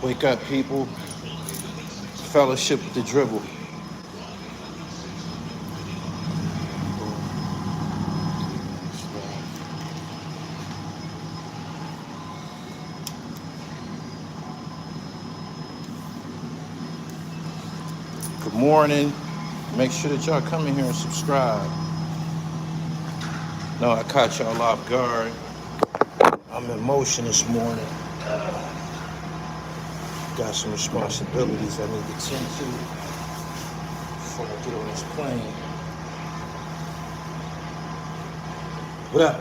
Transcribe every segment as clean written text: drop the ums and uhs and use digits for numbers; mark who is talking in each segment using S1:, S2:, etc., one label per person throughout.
S1: Wake up, people. Fellowship with the dribble. Good morning. Make sure that y'all come in here and subscribe. No, I caught y'all off guard. I'm in motion this morning. Got some responsibilities I need to tend to before I get on this plane. What up?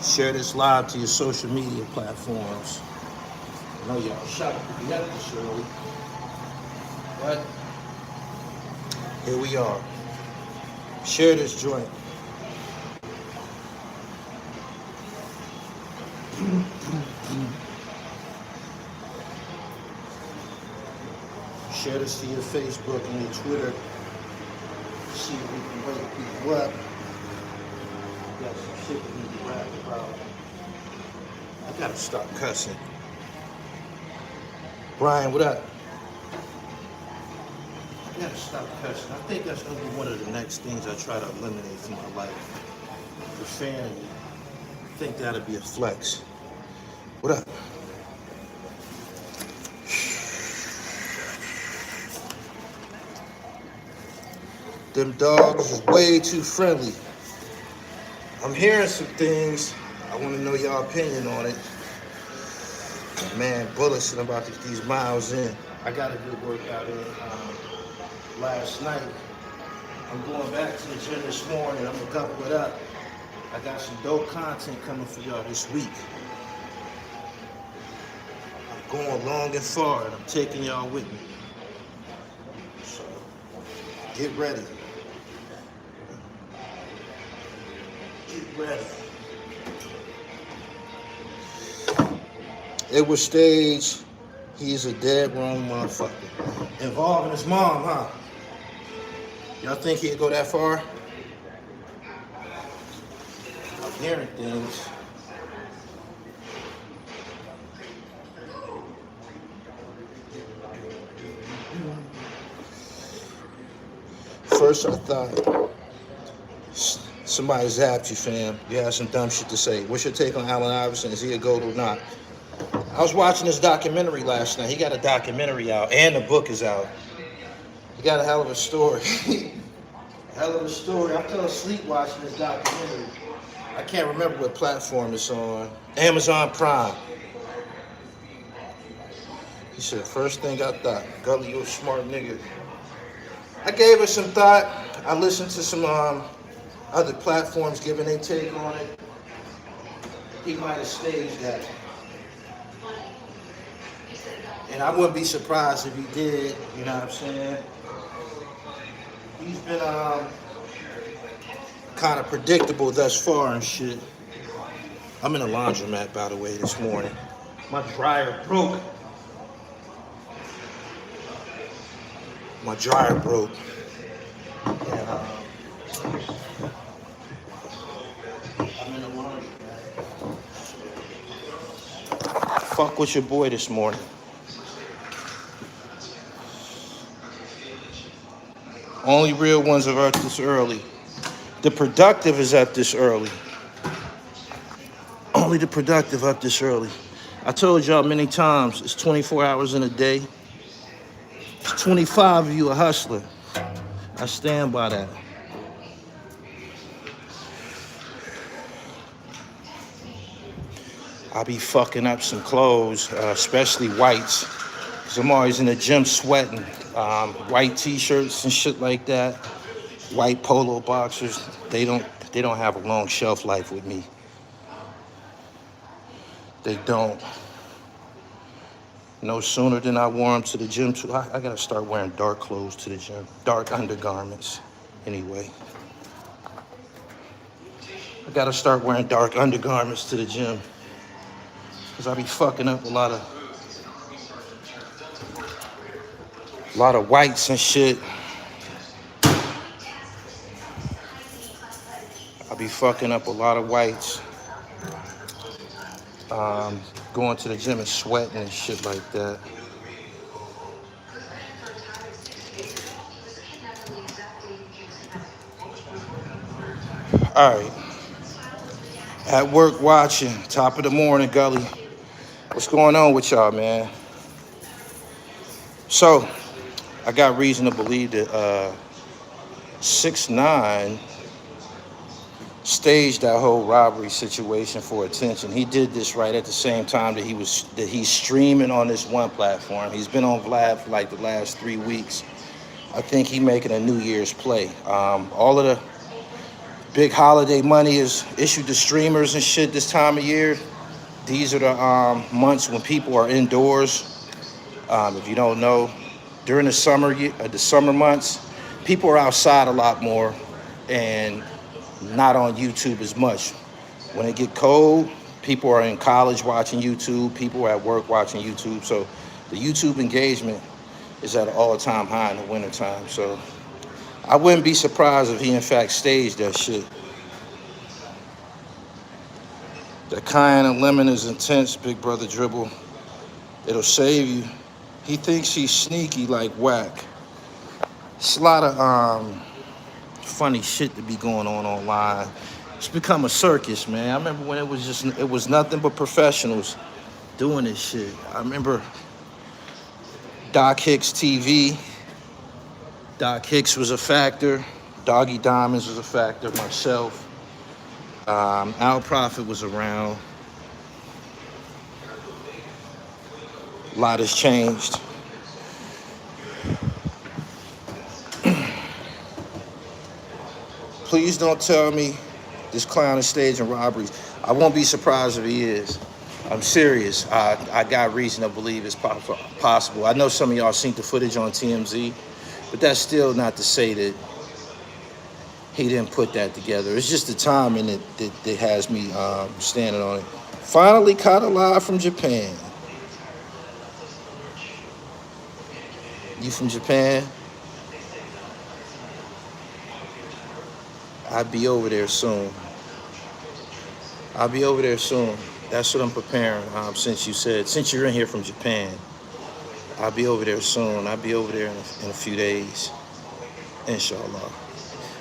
S1: Share this live to your social media platforms. I know y'all shocked to be up this early. But here we are. Share this joint. Share this to your Facebook and your Twitter. See if we can wake people up. Got some shit we need to rap about. I gotta stop cussing. Brian, what up? I gotta stop cussing. I think that's gonna be one of the next things I try to eliminate from my life. Profanity. I think that'll be a flex. What up? Them dogs is way too friendly. I'm hearing some things. I want to know y'all opinion on it. Man, bullets and about to get these miles in. I got a good workout in last night. I'm going back to the gym this morning. I'm gonna couple it up. I got some dope content coming for y'all this week. I'm going long and far, and I'm taking y'all with me. So get ready. Get ready. It was staged. He's a dead wrong motherfucker. Involving his mom, huh? Y'all think he'd go that far? I'm hearing things. First I thought somebody zapped you, fam. You had some dumb shit to say. What's your take on Allen Iverson? Is he a GOAT or not? I was watching this documentary last night. He got a documentary out, and the book is out. He got a hell of a story. Hell of a story. I fell asleep watching this documentary. I can't remember what platform it's on. Amazon Prime. He said, first thing I thought, Gully, you a smart nigga. I gave it some thought. I listened to some other platforms giving their take on it. He might have staged that. And I wouldn't be surprised if he did, you know what I'm saying? He's been kind of predictable thus far and shit. I'm in a laundromat, by the way, this morning. My dryer broke. My dryer broke. And, I'm in a laundromat. Fuck with your boy this morning. Only real ones are up this early. The productive is up this early. Only the productive up this early. I told y'all many times, it's 24 hours in a day. It's 25 of you a hustler. I stand by that. I be fucking up some clothes, especially whites. Cause I'm always in the gym sweating. White t-shirts and shit like that. White polo boxers. They don't have a long shelf life with me. They don't. No sooner than I wore them to the gym. I gotta start wearing dark clothes to the gym. Dark undergarments, anyway. I gotta start wearing dark undergarments to the gym. Cause I be fucking up a lot of whites and shit. be fucking up a lot of whites. Going to the gym and sweating and shit like that. All right. At work watching, top of the morning, Gully. What's going on with y'all, man? So, I got reason to believe that 6ix9ine staged that whole robbery situation for attention. He did this right at the same time that he's streaming on this one platform. He's been on Vlad for like the last 3 weeks. I think he's making a New Year's play. All of the big holiday money is issued to streamers and shit this time of year. These are the months when people are indoors. If you don't know, during the summer months, people are outside a lot more and not on YouTube as much. When it get cold, people are in college watching YouTube, people are at work watching YouTube. So the YouTube engagement is at an all-time high in the wintertime. So I wouldn't be surprised if he in fact staged that shit. The kind of lemon is intense, big brother dribble. It'll save you. He thinks he's sneaky like whack. It's a lot of funny shit to be going on online. It's become a circus, man. I remember when it was nothing but professionals doing this shit. I remember Doc Hicks TV. Doc Hicks was a factor. Doggy Diamonds was a factor. Myself. Al Prophet was around. A lot has changed. Please don't tell me this clown is staging robberies. I won't be surprised if he is. I'm serious. I got reason to believe it's possible. I know some of y'all seen the footage on TMZ, but that's still not to say that he didn't put that together. It's just the timing that has me standing on it. Finally caught alive from Japan. You from Japan? I'll be over there soon. I'll be over there soon. That's what I'm preparing. Since you're in here from Japan, I'll be over there soon. I'll be over there in a few days, inshallah.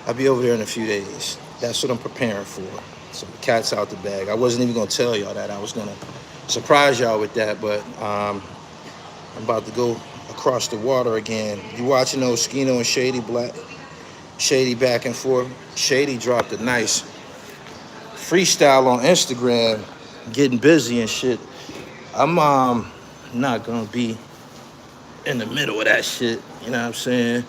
S1: I'll be over there in a few days. That's what I'm preparing for. So the cat's out the bag. I wasn't even gonna tell y'all that. I was gonna surprise y'all with that, but I'm about to go across the water again. You watching those Skino and Shady back and forth? Shady dropped a nice freestyle on Instagram, getting busy and shit. I'm not gonna be in the middle of that shit, you know what I'm saying?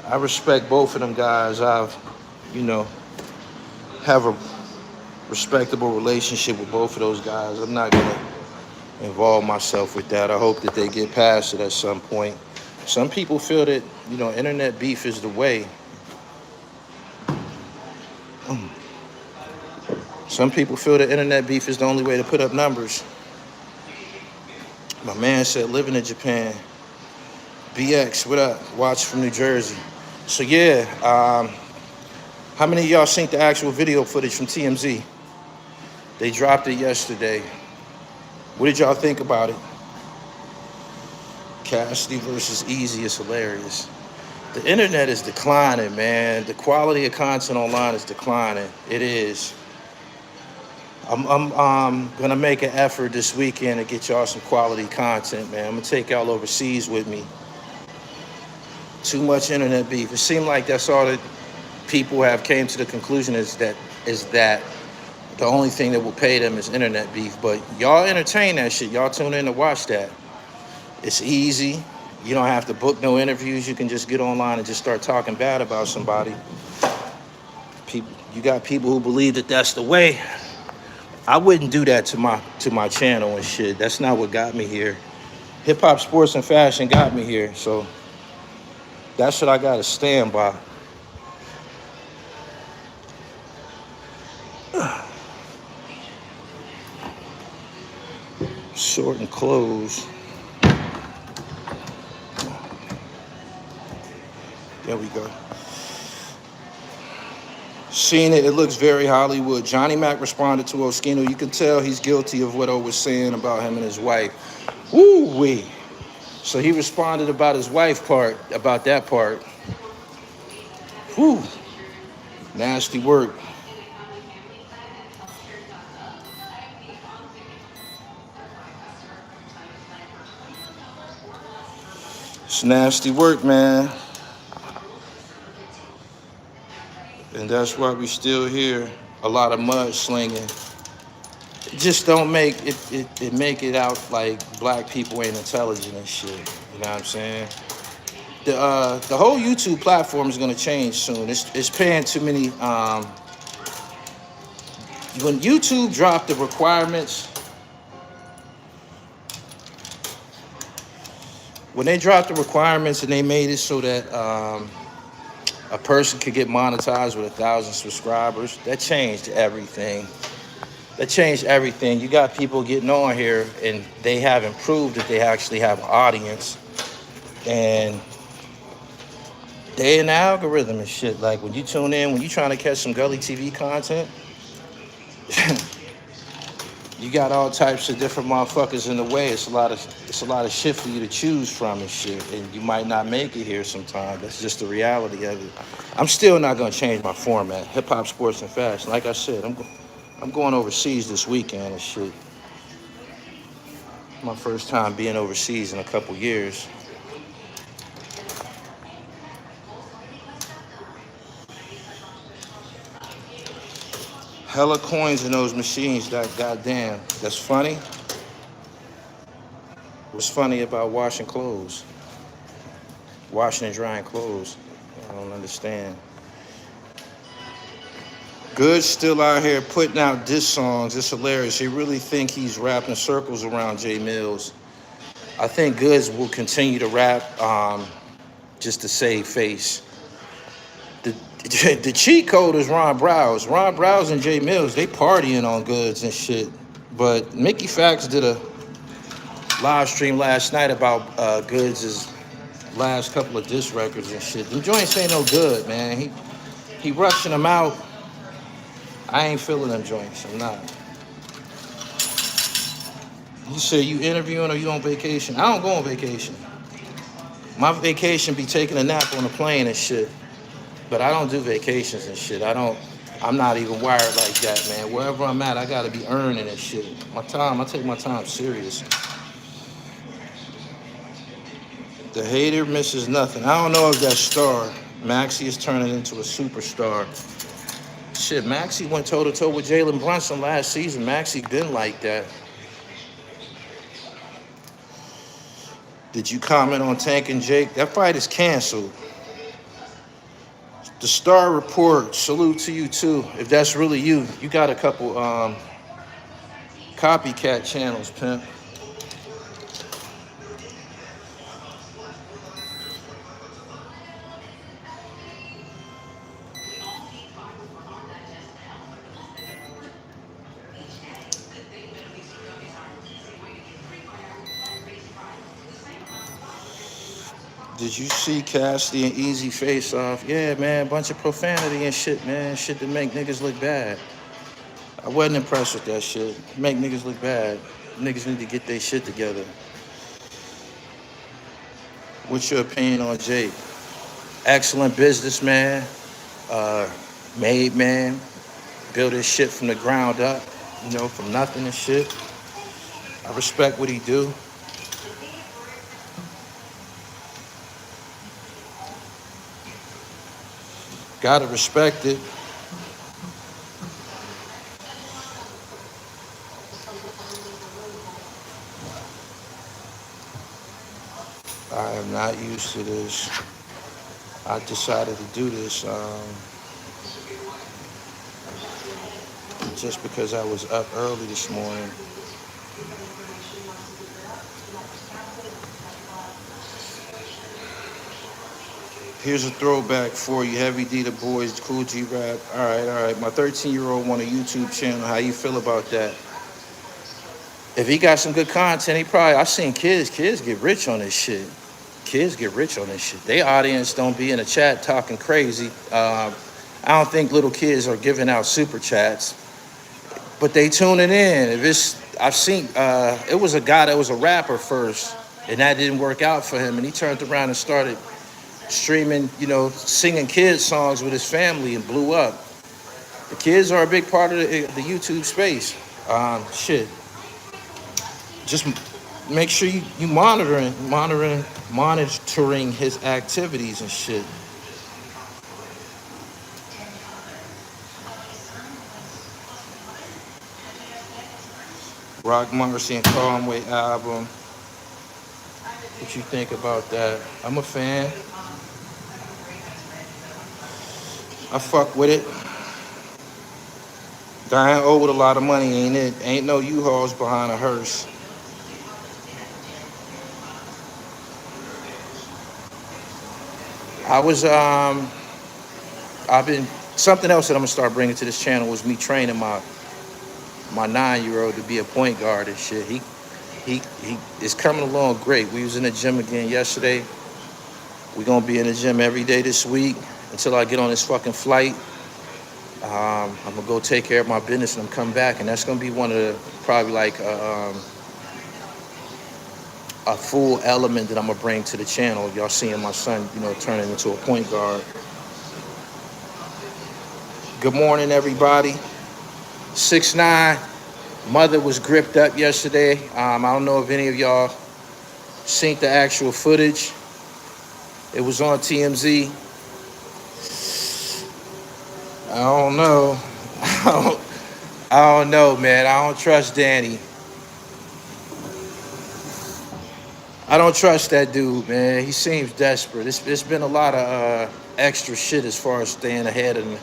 S1: I respect both of them guys. Have a respectable relationship with both of those guys. I'm not gonna involve myself with that. I hope that they get past it at some point. Some people feel that, internet beef is the way. Some people feel that internet beef is the only way to put up numbers. My man said, living in Japan. BX, what up? Watch from New Jersey. So yeah, how many of y'all seen the actual video footage from TMZ? They dropped it yesterday. What did y'all think about it? Cassidy versus Easy is hilarious. The internet is declining, man. The quality of content online is declining. It is. I'm gonna make an effort this weekend to get y'all some quality content, man. I'm gonna take y'all overseas with me. Too much internet beef. It seemed like that's all that people have came to the conclusion is that the only thing that will pay them is internet beef. But y'all entertain that shit. Y'all tune in to watch that. It's easy. You don't have to book no interviews. You can just get online and just start talking bad about somebody. You got people who believe that that's the way. I wouldn't do that to my channel and shit. That's not what got me here. Hip hop, sports, and fashion got me here. So that's what I gotta stand by. Sorting clothes. There we go. Seen it. It looks very Hollywood. Johnny Mac responded to Oskino. You can tell he's guilty of what O was saying about him and his wife. Woo-wee. So he responded about his wife part, about that part. Whew. Nasty work. It's nasty work, man. And that's why we still hear a lot of mud slinging. It just don't make it make it out like black people ain't intelligent and shit. You know what I'm saying? The whole YouTube platform is gonna change soon. It's paying too many. When YouTube dropped the requirements, when they dropped the requirements and they made it so that a person could get monetized with 1,000 subscribers, that changed everything. That changed everything. You got people getting on here and they haven't proved that they actually have an audience. And they in the algorithm and shit. Like when you tune in, when you trying to catch some Gully TV content, you got all types of different motherfuckers in the way. It's a lot of shit for you to choose from and shit. And you might not make it here sometime. That's just the reality of it. I'm still not gonna change my format. Hip hop, sports, and fashion. Like I said, I'm going overseas this weekend and shit. My first time being overseas in a couple years. Hella coins in those machines, that goddamn. That's funny. What's funny about washing clothes? Washing and drying clothes. I don't understand. Good's still out here putting out diss songs. It's hilarious. He really think he's rapping circles around Jay Mills. I think Goods will continue to rap just to save face. The cheat code is Ron Browse. Ron Browse and Jay Mills, they partying on Goods and shit. But Mickey Fax did a live stream last night about Goods' last couple of diss records and shit. Them joints ain't no good, man. He rushing them out. I ain't feeling them joints. I'm not. You say you interviewing or you on vacation? I don't go on vacation. My vacation be taking a nap on a plane and shit. But I don't do vacations and shit. I'm not even wired like that, man. Wherever I'm at, I gotta be earning and shit. My time, I take my time serious. The hater misses nothing. I don't know if that star, Maxie, is turning into a superstar. Shit, Maxie went toe-to-toe with Jalen Brunson last season. Maxie been like that. Did you comment on Tank and Jake? That fight is canceled. The Star Report, salute to you too. If that's really you, you got a couple copycat channels, pimp. Did you see Cassidy and Easy face off? Yeah, man, bunch of profanity and shit, man. Shit that make niggas look bad. I wasn't impressed with that shit. Make niggas look bad. Niggas need to get their shit together. What's your opinion on Jake? Excellent businessman, made man, built his shit from the ground up, you know, from nothing and shit. I respect what he do. Gotta respect it. I am not used to this. I decided to do this just because I was up early this morning. Here's a throwback for you. Heavy D, the boys, Cool G Rap. All right. My 13-year-old want a YouTube channel. How you feel about that? If he got some good content, I've seen kids get rich on this shit. Kids get rich on this shit. Their audience don't be in the chat talking crazy. I I don't think little kids are giving out super chats, but they tuning in. If it's, I've seen, it was a guy that was a rapper first, and that didn't work out for him, and he turned around and started streaming, you know, singing kids songs with his family and blew up. The kids are a big part of the YouTube space. Shit. Just make sure you monitoring his activities and shit. Rock Marcy and Conway album. What you think about that? I'm a fan. I fuck with it. Dying old with a lot of money, ain't it? Ain't no U-Hauls behind a hearse. I've been, something else that I'm gonna start bringing to this channel was me training my 9-year-old to be a point guard and shit. He is coming along great. We was in the gym again yesterday. We're gonna be in the gym every day this week until I get on this fucking flight. I'm gonna go take care of my business and I'm coming back, and that's gonna be one of the, probably like a full element that I'm gonna bring to the channel. Y'all seeing my son, you know, turning into a point guard. Good morning, everybody. 6ix9ine, mother was gripped up yesterday. I don't know if any of y'all seen the actual footage. It was on TMZ. I don't know. I don't know, man. I don't trust Danny. I don't trust that dude, man. He seems desperate. It's been a lot of extra shit as far as staying ahead in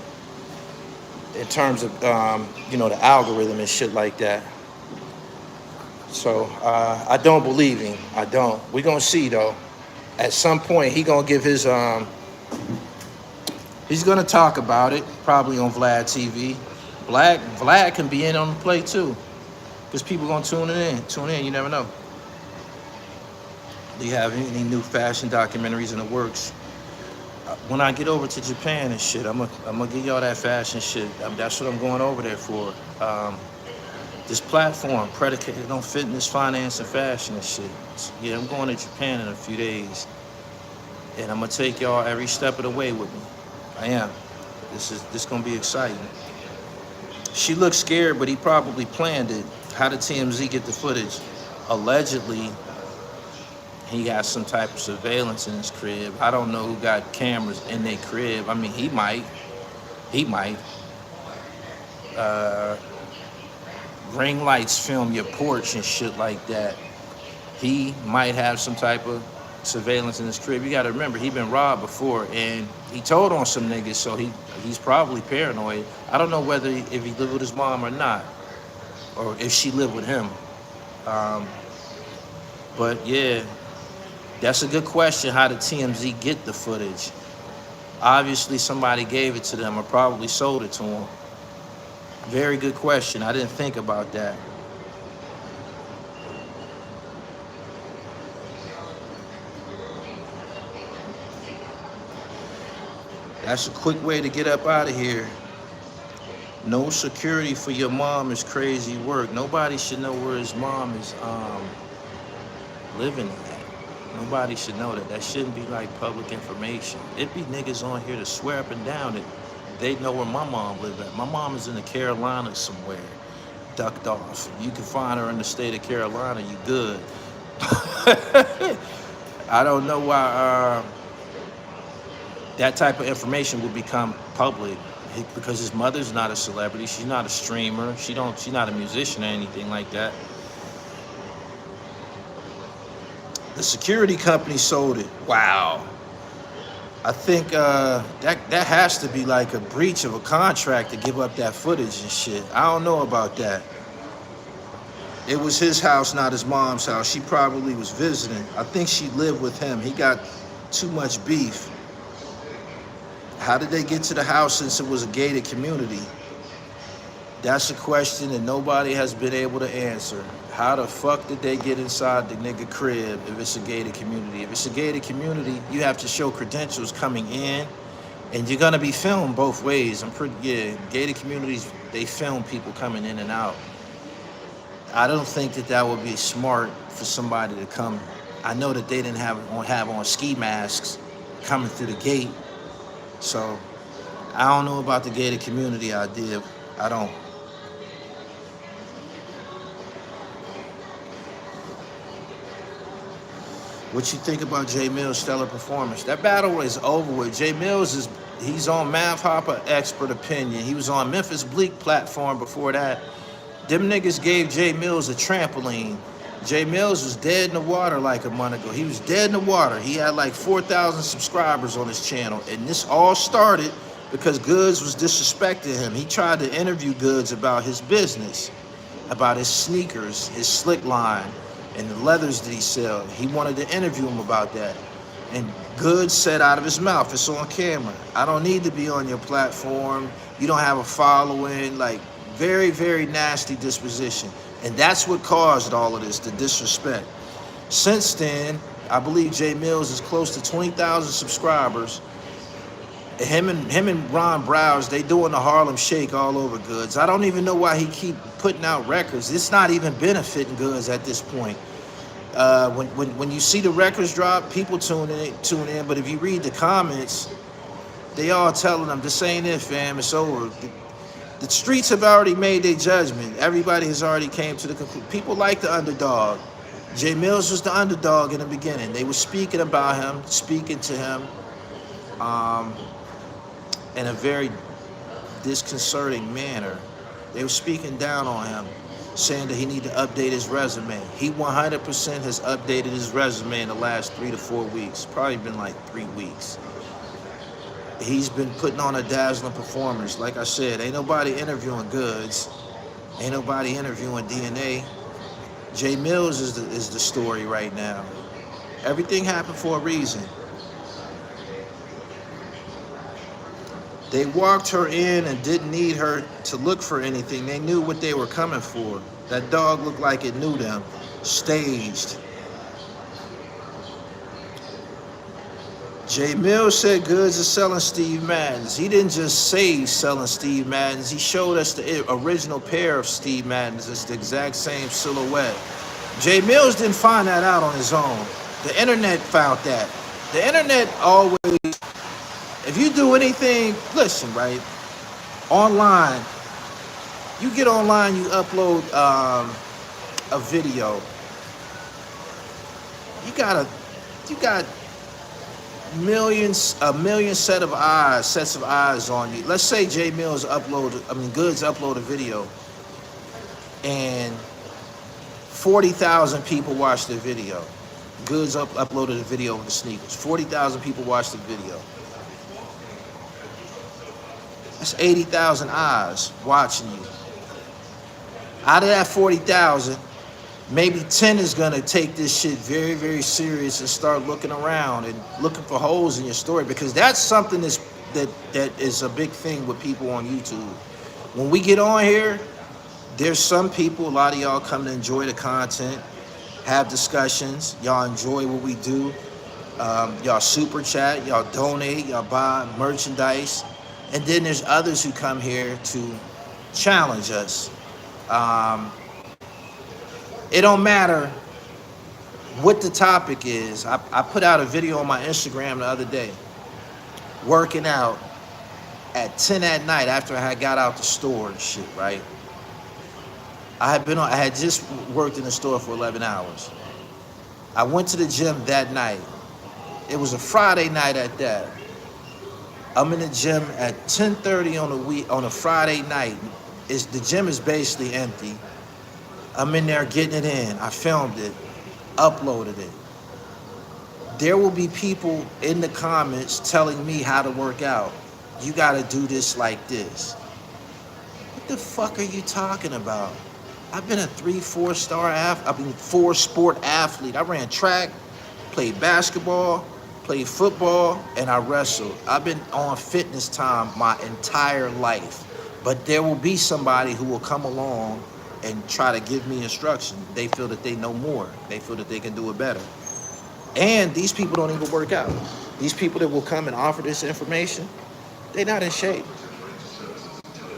S1: terms of, you know, the algorithm and shit like that. So I don't believe him. I don't. We're going to see, though. At some point, he going to give his... He's going to talk about it, probably on Vlad TV. Vlad can be in on the play, too. Because people going to tune in. You never know. Do you have any new fashion documentaries in the works? When I get over to Japan and shit, I'm gonna give y'all that fashion shit. That's what I'm going over there for. This platform predicated on fitness, finance, and fashion and shit. Yeah, I'm going to Japan in a few days. And I'm gonna take y'all every step of the way with me. I am. This gonna be exciting. She looks scared, but he probably planned it. How did TMZ get the footage? Allegedly, he got some type of surveillance in his crib. I don't know who got cameras in their crib. I mean, he might. Ring lights film your porch and shit like that. He might have some type of surveillance in his crib. You gotta remember, he been robbed before, and he told on some niggas, so he's probably paranoid. I don't know whether if he lived with his mom or not, or if she lived with him. But yeah, that's a good question. How did TMZ get the footage? Obviously, somebody gave it to them or probably sold it to them. Very good question. I didn't think about that. That's a quick way to get up out of here. No security for your mom is crazy work. Nobody should know where his mom is living at. Nobody should know that. That shouldn't be like public information. It'd be niggas on here to swear up and down that they know where my mom live at. My mom is in the Carolinas somewhere, ducked off. You can find her in the state of Carolina, you good. I don't know why that type of information would become public, because his mother's not a celebrity. She's not a streamer. She's not a musician or anything like that. The security company sold it. Wow. I think that has to be like a breach of a contract to give up that footage and shit. I don't know about that. It was his house, not his mom's house. She probably was visiting. I think she lived with him. He got too much beef. How did they get to the house since it was a gated community? That's a question that nobody has been able to answer. How the fuck did they get inside the nigga crib if it's a gated community? If it's a gated community, you have to show credentials coming in And you're gonna be filmed both ways. I'm pretty, yeah, gated communities, they film people coming in and out. I don't think that that would be smart for somebody to come. I know that they didn't have on ski masks coming through the gate. So I don't know about the gated community idea. I don't. What you think about Jay Mills' stellar performance? That battle is over with. Jay Mills he's on Math Hopper Expert Opinion. He was on Memphis Bleak platform before that. Them niggas gave Jay Mills a trampoline. Jay Mills was dead in the water like a month ago. He was dead in the water. He had like 4,000 subscribers on his channel. And this all started because Goods was disrespecting him. He tried to interview Goods about his business, about his sneakers, his slick line, and the leathers that he sell. He wanted to interview him about that. And Goods said out of his mouth, it's on camera, I don't need to be on your platform. You don't have a following. Like, very, very nasty disposition. And that's what caused all of this, the disrespect. Since then, I believe Jay Mills is close to 20,000 subscribers. Him and Ron Browse, they doing the Harlem Shake all over Goods. I don't even know why he keep putting out records. It's not even benefiting Goods at this point. When you see the records drop, people tune in. But if you read the comments, they all telling them, this ain't it, fam, it's over. The streets have already made their judgment. Everybody has already came to the conclusion. People like the underdog. Jay Mills was the underdog in the beginning. They were speaking about him, speaking to him in a very disconcerting manner. They were speaking down on him, saying that he need to update his resume. He 100% has updated his resume in the last 3 to 4 weeks. Probably been like 3 weeks. He's been putting on a dazzling performance. Like I said, ain't nobody interviewing Goods. Ain't nobody interviewing DNA. Jay Mills is the story right now. Everything happened for a reason. They walked her in and didn't need her to look for anything. They knew what they were coming for. That dog looked like it knew them. Staged. Jay Mills said Goods is selling Steve Maddens. He didn't just say he's selling Steve Maddens. He showed us the original pair of Steve Maddens. It's the exact same silhouette. Jay Mills didn't find that out on his own. The internet found that. The internet always, if you do anything, listen, right? Online, you get online, you upload a video. You got a million sets of eyes on you. Let's say Jay Mills Goods upload a video and 40,000 people watched the video. Goods uploaded a video of the sneakers. 40,000 people watched the video. That's 80,000 eyes watching you. Out of that 40,000, maybe 10 is gonna take this shit very, very serious and start looking around and looking for holes in your story, because that's something that is a big thing with people on YouTube. When we get on here, there's some people, a lot of y'all come to enjoy the content, have discussions, y'all enjoy what we do, y'all super chat, y'all donate, y'all buy merchandise, and then there's others who come here to challenge us. It don't matter what the topic is. I put out a video on my Instagram the other day, working out at 10 at night after I had got out the store and shit, right? I had just worked in the store for 11 hours. I went to the gym that night. It was a Friday night at that. I'm in the gym at 10:30 on a Friday night. The gym is basically empty. I'm in there getting it in. I filmed it, uploaded it. There will be people in the comments telling me how to work out. You gotta do this like this. What the fuck are you talking about? I've been a 4-sport athlete. I ran track, played basketball, played football, and I wrestled. I've been on fitness time my entire life. But there will be somebody who will come along and try to give me instruction. They feel that they know more. They feel that they can do it better. And these people don't even work out. These people that will come and offer this information, They not in shape.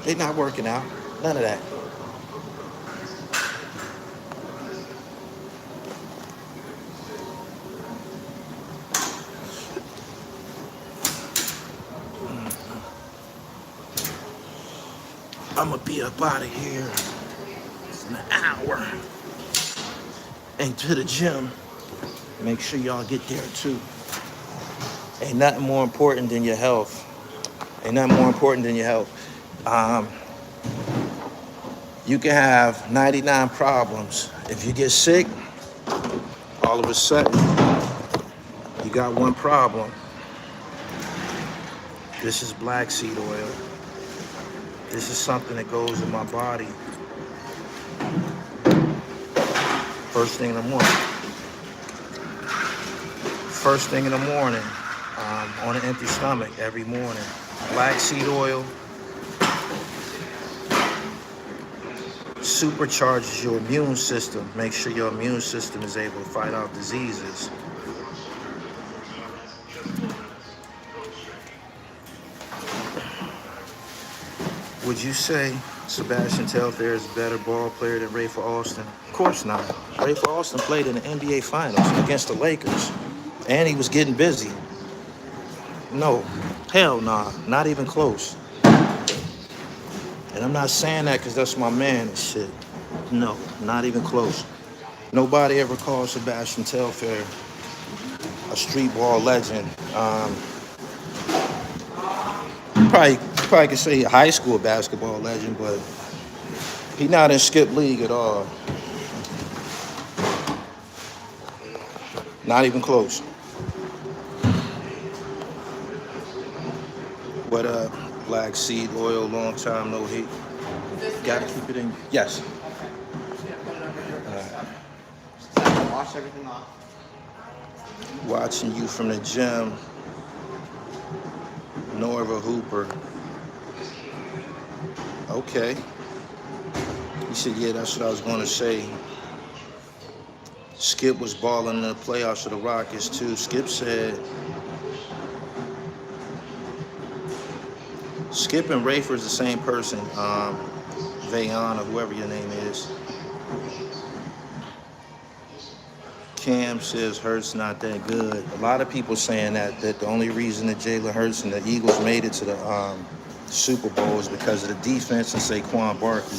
S1: They not working out. None of that. I'm gonna be up out of here in an hour. And to the gym. Make sure y'all get there too. Ain't nothing more important than your health. Ain't nothing more important than your health. You can have 99 problems. If you get sick, all of a sudden, you got one problem. This is black seed oil. This is something that goes in my body first thing in the morning. First thing in the morning, on an empty stomach every morning. Black seed oil supercharges your immune system. Make sure your immune system is able to fight off diseases. Would you say Sebastian Telfair is a better ball player than Rafer Alston? Of course not. Rafer Alston played in the NBA Finals against the Lakers, and he was getting busy. No, hell nah, not even close. And I'm not saying that because that's my man and shit. No, not even close. Nobody ever called Sebastian Telfair a street ball legend. Probably could say a high school basketball legend, but he not in skip league at all. Not even close. What up, black seed oil, long time no heat. Gotta keep it in. Yes.
S2: Wash everything off.
S1: Watching you from the gym. Norva Hooper. Okay. He said, yeah, that's what I was going to say. Skip was balling in the playoffs of the Rockets, too. Skip said, Skip and Rafer is the same person. Vayon or whoever your name is. Cam says Hurts not that good. A lot of people saying that the only reason that Jalen Hurts and the Eagles made it to the Super Bowl is because of the defense and Saquon Barkley.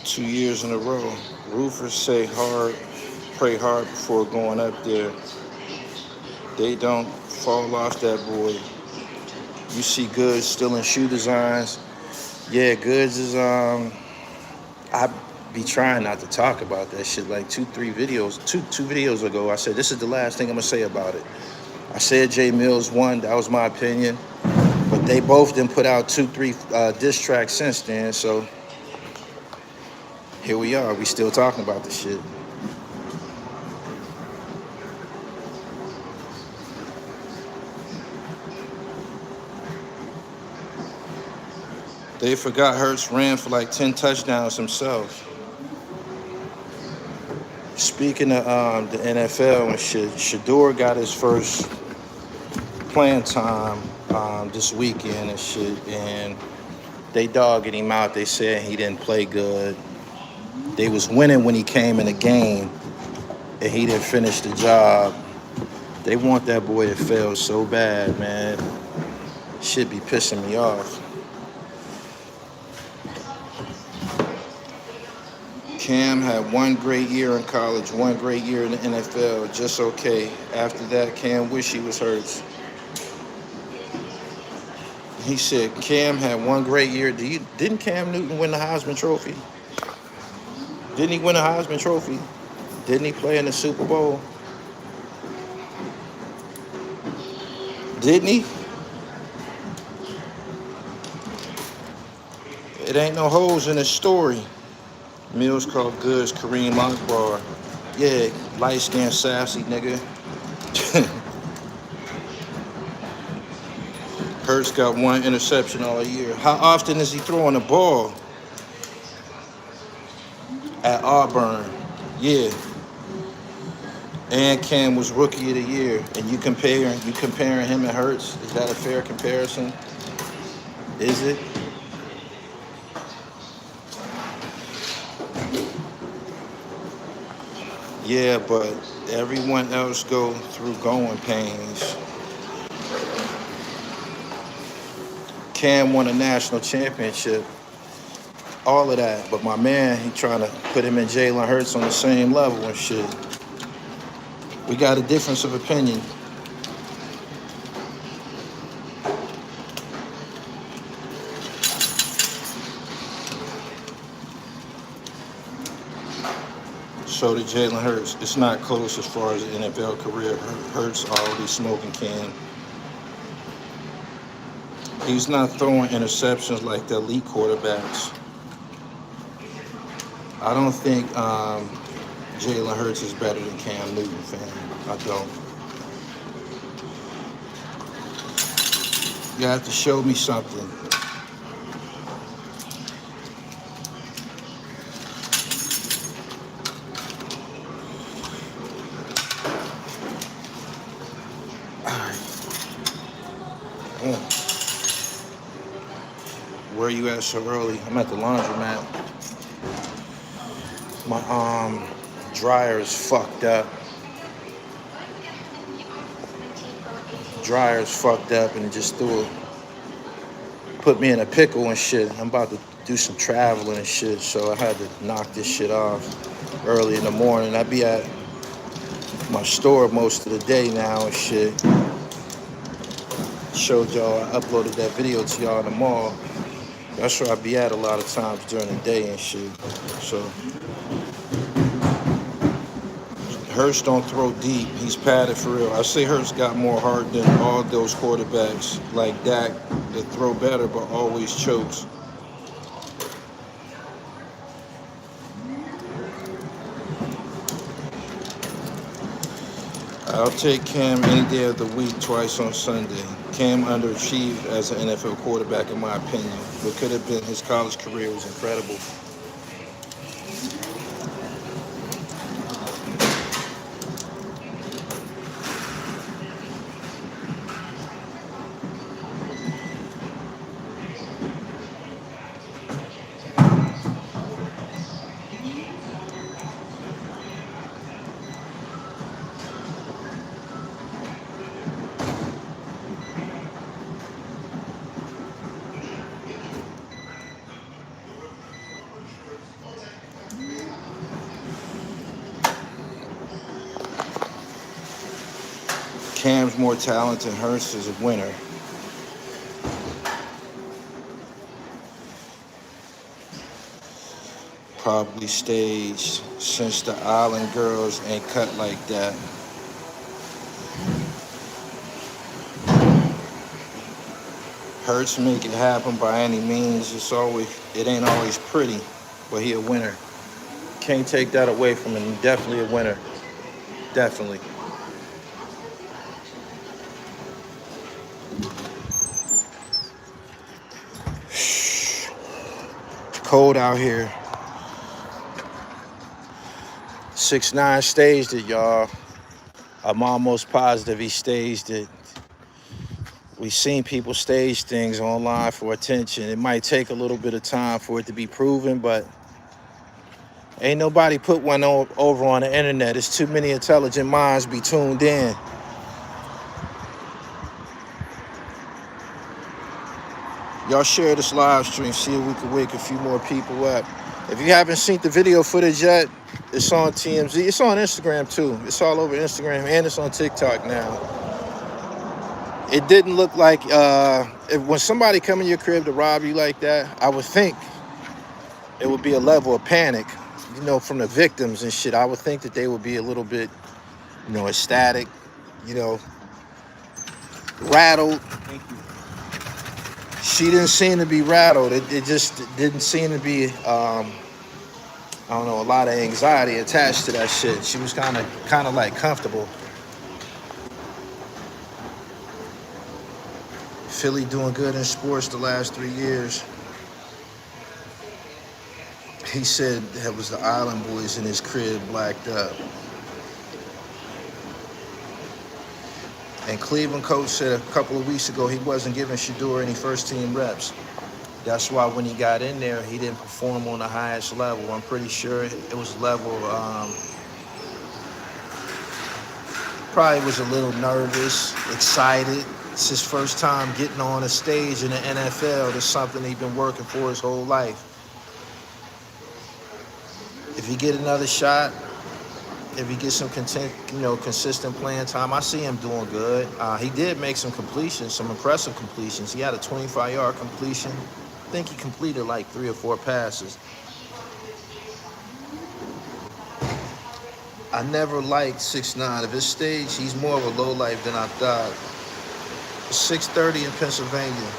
S1: 2 years in a row. Roofers say hard, pray hard before going up there. They don't fall off that boy. You see Goods still in shoe designs. Yeah, Goods is, I be trying not to talk about that shit. Like two videos ago, I said, this is the last thing I'm gonna say about it. I said Jay Mills won, that was my opinion. But they both done put out 2-3 diss tracks since then, so here we are, we still talking about this shit. They forgot Hurts ran for like 10 touchdowns himself. Speaking of the NFL and shit, Shador got his first playing time this weekend and shit, and they dogging him out. They said he didn't play good. They was winning when he came in the game, and he didn't finish the job. They want that boy to fail so bad, man. Shit be pissing me off. Cam had one great year in college, one great year in the NFL, just okay. After that, Cam wish he was hurt. He said Cam had one great year. Didn't Cam Newton win the Heisman Trophy? Didn't he win a Heisman Trophy? Didn't he play in the Super Bowl? Didn't he? It ain't no holes in his story. Meals called goods, Kareem Akbar. Yeah, light-skinned, sassy nigga. Hurts got 1 interception all year. How often is he throwing the ball? At Auburn. Yeah. And Cam was rookie of the year. And you comparing him and Hurts? Is that a fair comparison? Is it? Yeah, but everyone else go through growing pains. Cam won a national championship. All of that. But my man, he trying to put him and Jalen Hurts on the same level and shit. We got a difference of opinion. So did Jalen Hurts. It's not close as far as the NFL career. Hurts already smoking Cam. He's not throwing interceptions like the elite quarterbacks. I don't think Jalen Hurts is better than Cam Newton, fam. I don't. You have to show me something. Where you at so early? I'm at the laundromat. My dryer is fucked up. Dryer's fucked up and it just put me in a pickle and shit. I'm about to do some traveling and shit, so I had to knock this shit off early in the morning. I be at my store most of the day now and shit. Showed y'all, I uploaded that video to y'all in the mall. That's where I be at a lot of times during the day and shit. So Hurts don't throw deep. He's padded for real. I say Hurts got more heart than all those quarterbacks like Dak that throw better but always chokes. I'll take Cam any day of the week, twice on Sunday. Cam underachieved as an NFL quarterback, in my opinion. What could have been his college career was incredible. Cam's more talented. Hurts is a winner. Probably staged since the Island girls ain't cut like that. Hurts make it happen by any means. It ain't always pretty, but he a winner. Can't take that away from him. Definitely a winner. Definitely. Cold out here. 6ix9ine staged it, y'all. I'm almost positive he staged it. We've seen people stage things online for attention. It might take a little bit of time for it to be proven, but ain't nobody put one over on the internet. There's too many intelligent minds be tuned in. Y'all share this live stream, see if we can wake a few more people up. If you haven't seen the video footage yet, it's on TMZ. It's on Instagram too. It's all over Instagram and it's on TikTok now. It didn't look like, when somebody come in your crib to rob you like that, I would think it would be a level of panic, you know, from the victims and shit. I would think that they would be a little bit, you know, ecstatic, you know. rattled.
S2: Thank you.
S1: She didn't seem to be rattled. It just didn't seem to be, I don't know, a lot of anxiety attached to that shit. She was kind of like comfortable. Philly doing good in sports the last 3 years. He said it was the Island Boys in his crib blacked up. And Cleveland coach said a couple of weeks ago he wasn't giving Shador any first team reps. That's why when he got in there, he didn't perform on the highest level. I'm pretty sure it was level, probably was a little nervous, excited. It's his first time getting on a stage in the NFL. That's something he's been working for his whole life. If he get another shot, if he gets some consistent playing time, I see him doing good. He did make some completions, some impressive completions. He had a 25-yard completion. I think he completed like 3 or 4 passes. I never liked 6ix9ine. At this stage, he's more of a lowlife than I thought. 6:30 in Pennsylvania.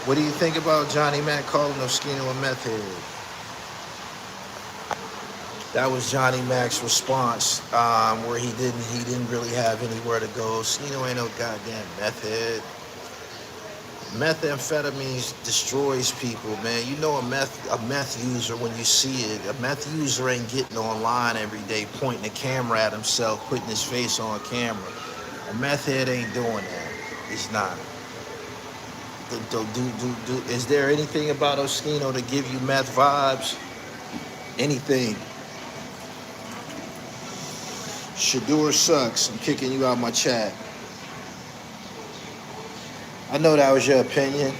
S1: What do you think about Johnny Mac calling Oskino a meth head? That was Johnny Mac's response, where he didn't really have anywhere to go. Oskino ain't no goddamn meth head. Methamphetamines destroys people, man. You know a meth user when you see it. A meth user ain't getting online every day pointing a camera at himself, putting his face on camera. A meth head ain't doing that. He's not. Is there anything about Oskino to give you meth vibes? Anything? Shador sucks. I'm kicking you out my chat. I know that was your opinion.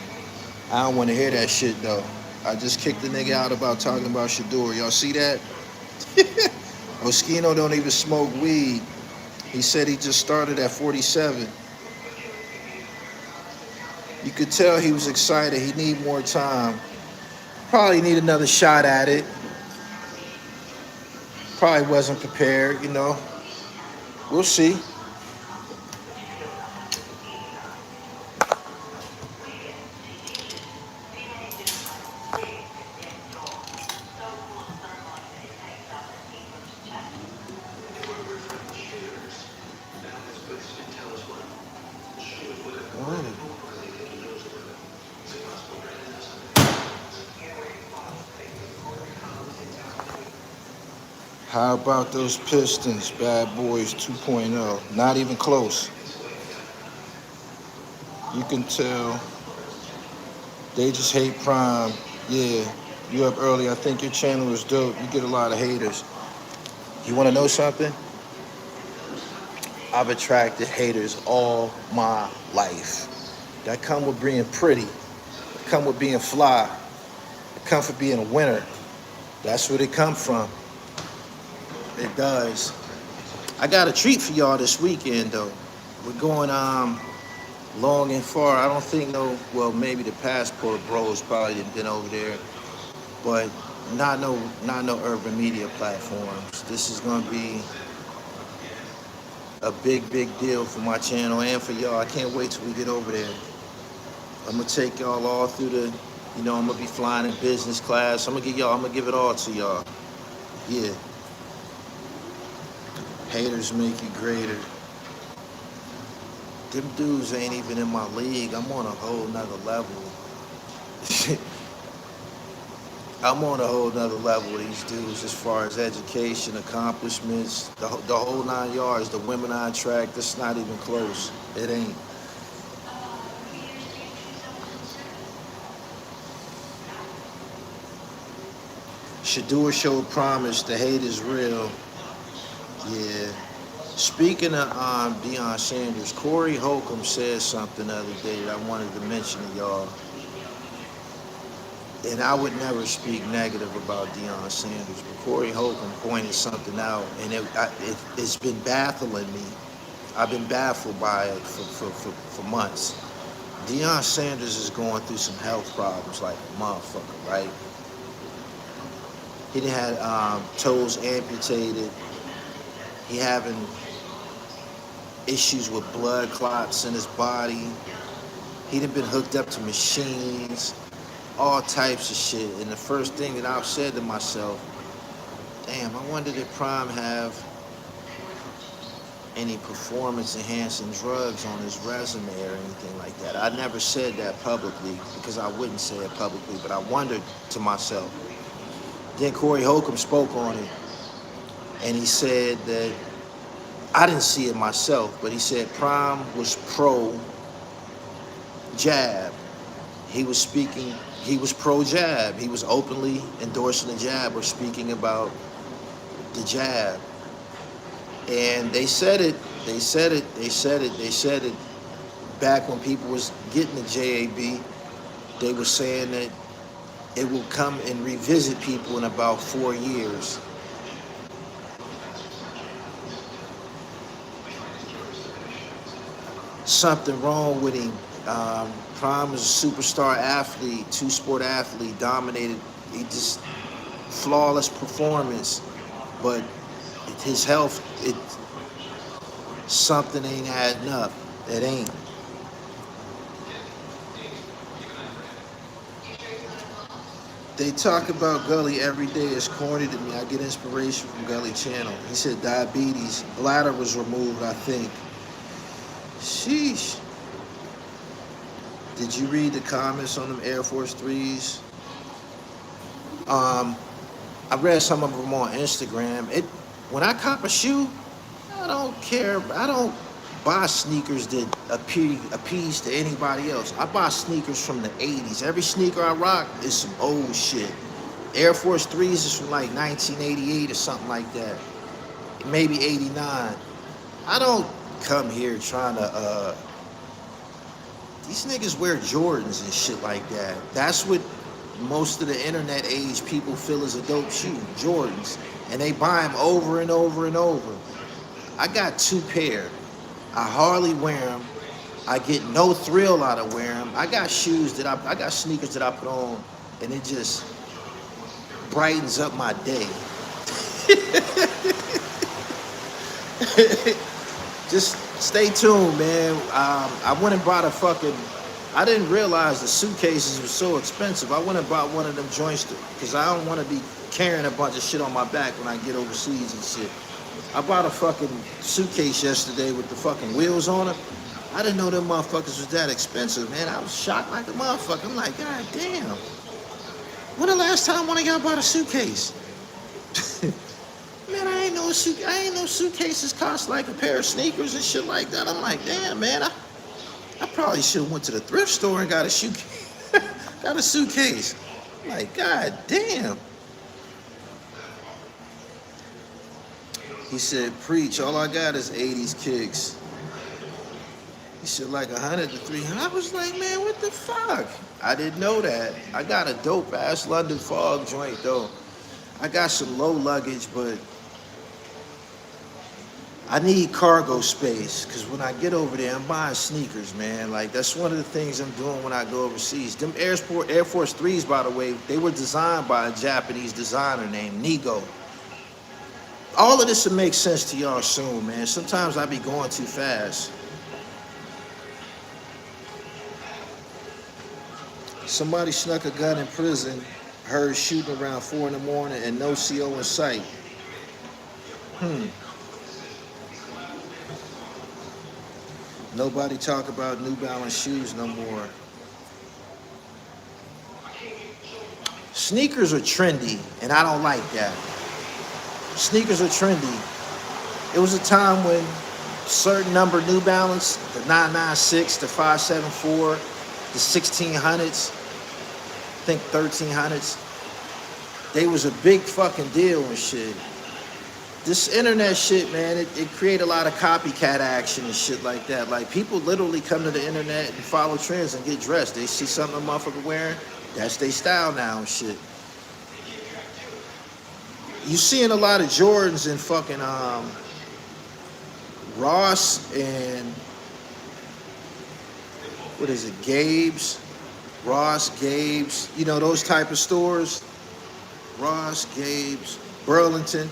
S1: I don't want to hear that shit though. I just kicked the nigga out about talking about Shador. Y'all see that? Oskino don't even smoke weed. He said he just started at 47. You could tell he was excited. He need more time. Probably need another shot at it. Probably wasn't prepared, you know. We'll see. How about those Pistons, Bad Boys 2.0? Not even close. You can tell they just hate Prime. Yeah, you up early. I think your channel is dope. You get a lot of haters. You want to know something? I've attracted haters all my life. That come with being pretty. That come with being fly. It come for being a winner. That's where they come from. It does. I got a treat for y'all this weekend though. We're going long and far. I don't think maybe the Passport Bros probably didn't been over there, but not no urban media platforms. This is gonna be a big deal for my channel and for y'all. I can't wait till we get over there. I'm gonna take y'all all through the, I'm gonna be flying in business class. I'm gonna give it all to y'all. Yeah. Haters make you greater. Them dudes ain't even in my league. I'm on a whole nother level. I'm on a whole nother level with these dudes as far as education, accomplishments, the whole 9 yards, the women I attract, that's not even close. It ain't. Shador showed promise. The hate is real. Yeah. Speaking of Deion Sanders, Corey Holcomb said something the other day that I wanted to mention to y'all. And I would never speak negative about Deion Sanders, but Corey Holcomb pointed something out, and it's been baffling me. I've been baffled by it for months. Deion Sanders is going through some health problems like a motherfucker, right? He done had toes amputated. He having issues with blood clots in his body. He'd have been hooked up to machines, all types of shit. And the first thing that I've said to myself, damn, I wonder did Prime have any performance enhancing drugs on his resume or anything like that. I never said that publicly because I wouldn't say it publicly, but I wondered to myself. Then Corey Holcomb spoke on it, and he said that I didn't see it myself, but he said Prime was pro jab. He was pro jab. He was openly endorsing the jab or speaking about the jab. And they said it back when people was getting the JAB. They were saying that it will come and revisit people in about 4 years. Something wrong with him. Prime was a superstar athlete, two-sport athlete, dominated. He just flawless performance, but his health, something ain't adding up. It ain't. They talk about Gully every day. It's corny to me. I get inspiration from Gully channel. He said diabetes, bladder was removed, I think. Sheesh. Did you read the comments on them Air Force 3s? I read some of them on Instagram. When I cop a shoe, I don't care. I don't buy sneakers that appease to anybody else. I buy sneakers from the 80s. Every sneaker I rock is some old shit. Air Force 3s is from like 1988 or something like that. Maybe 89. I don't come here trying to, these niggas wear Jordans and shit like that. That's what most of the internet age people feel is a dope shoe, Jordans. And they buy them over and over and over. I got 2 pair. I hardly wear them. I get no thrill out of wearing them. I got shoes that I got sneakers that I put on and it just brightens up my day. Just stay tuned, man. I went and bought a fucking, I didn't realize the suitcases were so expensive. I went and bought one of them joints because I don't want to be carrying a bunch of shit on my back when I get overseas and shit. I bought a fucking suitcase yesterday with the fucking wheels on it. I didn't know them motherfuckers was that expensive, man. I was shocked like a motherfucker. I'm like, God damn. When the last time one of y'all bought a suitcase? Man, I ain't know suitcases cost like a pair of sneakers and shit like that. I'm like, damn, man, I probably should have went to the thrift store and got a suitcase. I'm like, God damn. He said, preach, all I got is 80s kicks. He said, like 100 to 300. I was like, man, what the fuck? I didn't know that. I got a dope-ass London Fog joint, though. I got some low luggage, but I need cargo space, because when I get over there, I'm buying sneakers, man. Like, that's one of the things I'm doing when I go overseas. Them Air Force 3s, by the way, they were designed by a Japanese designer named Nigo. All of this will make sense to y'all soon, man. Sometimes I be going too fast. Somebody snuck a gun in prison, heard shooting around 4 in the morning, and no CO in sight. Nobody talk about New Balance shoes no more. Sneakers are trendy, and I don't like that. Sneakers are trendy. It was a time when certain number New Balance, the 996, the 574, the 1600s, I think 1300s, they was a big fucking deal and shit. This internet shit, man, it create a lot of copycat action and shit like that. Like, people literally come to the internet and follow trends and get dressed. They see something a motherfucker wearing, that's their style now and shit. You seeing a lot of Jordans in fucking Ross and what is it, Gabe's? Ross, Gabe's, you know, those type of stores. Ross, Gabe's, Burlington.